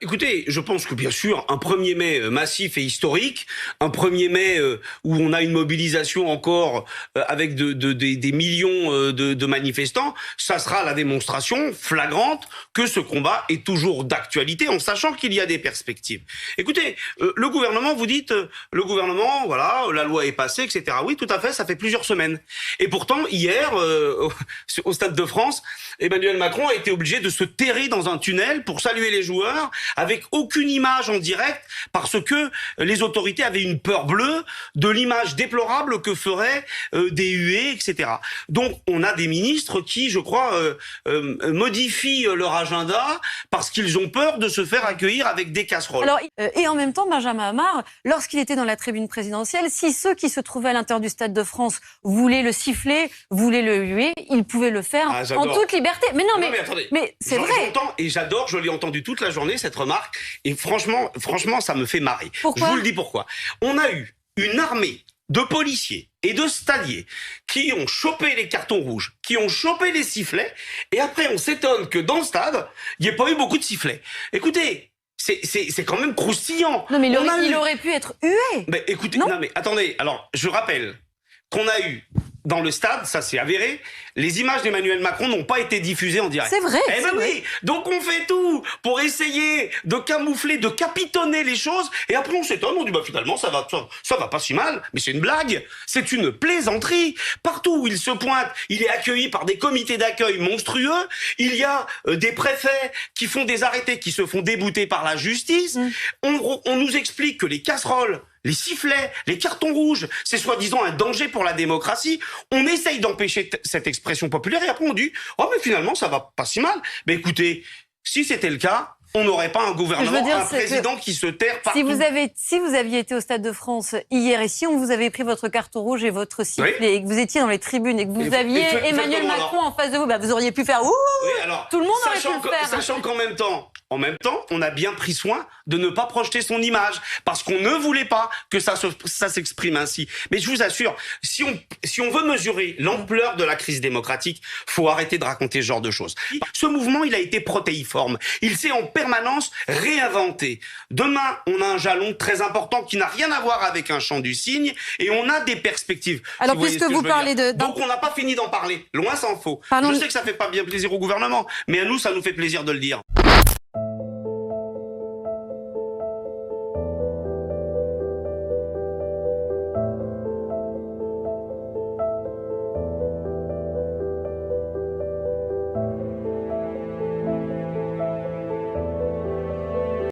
Écoutez, je pense que bien sûr, un 1er mai massif et historique, un 1er mai où on a une mobilisation encore avec des millions de manifestants, ça sera la démonstration flagrante que ce combat est toujours d'actualité, en sachant qu'il y a des perspectives. Écoutez, le gouvernement, vous dites, le gouvernement, voilà, la loi est passée, etc. Oui, tout à fait, ça fait plusieurs semaines. Et pourtant, hier, au Stade de France, Emmanuel Macron a été obligé de se terrer dans un tunnel pour saluer les joueurs, avec aucune image en direct, parce que les autorités avaient une peur bleue de l'image déplorable que feraient des huées, etc. Donc, on a des ministres qui, je crois, modifient leur agenda parce qu'ils ont peur de se faire accueillir avec des casseroles. Alors, et en même temps, Benjamin Amar, lorsqu'il était dans la tribune présidentielle, si ceux qui se trouvaient à l'intérieur du Stade de France voulaient le siffler, voulaient le huer, ils pouvaient le faire en toute liberté. Mais non, mais attendez, mais c'est vrai. J'entends et j'adore, je l'ai entendu toute la journée, cette remarque, et franchement, ça me fait marrer. Pourquoi ? Je vous le dis pourquoi. On a eu une armée de policiers et de stadiers qui ont chopé les cartons rouges, qui ont chopé les sifflets, et après on s'étonne que dans le stade, il n'y ait pas eu beaucoup de sifflets. Écoutez, c'est quand même croustillant. Non mais il aurait pu être hué. Mais écoutez, non mais attendez, alors je rappelle qu'on a eu dans le stade, ça c'est avéré, les images d'Emmanuel Macron n'ont pas été diffusées en direct. C'est vrai. Eh ben oui, donc on fait tout pour essayer de camoufler, de capitonner les choses, et après on s'étonne, on dit bah finalement ça va pas si mal, mais c'est une blague, c'est une plaisanterie. Partout où il se pointe, il est accueilli par des comités d'accueil monstrueux, il y a des préfets qui font des arrêtés, qui se font débouter par la justice, on nous explique que les casseroles, les sifflets, les cartons rouges, c'est soi-disant un danger pour la démocratie. On essaye d'empêcher cette expression populaire et après on dit « Oh mais finalement ça va pas si mal ». Mais écoutez, si c'était le cas, on n'aurait pas un gouvernement, un président qui se terre partout. Si vous aviez été au Stade de France hier et si on vous avait pris votre carton rouge et votre sifflet et que vous étiez dans les tribunes et que vous aviez Emmanuel Macron en face de vous, bah vous auriez pu faire « Ouh !» Tout le monde aurait pu le faire. Sachant qu'en même temps, on a bien pris soin de ne pas projeter son image parce qu'on ne voulait pas que ça s'exprime ainsi. Mais je vous assure, si on veut mesurer l'ampleur de la crise démocratique, faut arrêter de raconter ce genre de choses. Ce mouvement, il a été protéiforme. Il s'est en permanence réinventé. Demain, on a un jalon très important qui n'a rien à voir avec un chant du cygne et on a des perspectives. Alors, puisque vous parlez Donc, on n'a pas fini d'en parler. Loin s'en faut. Je sais que ça fait pas bien plaisir au gouvernement, mais à nous, ça nous fait plaisir de le dire.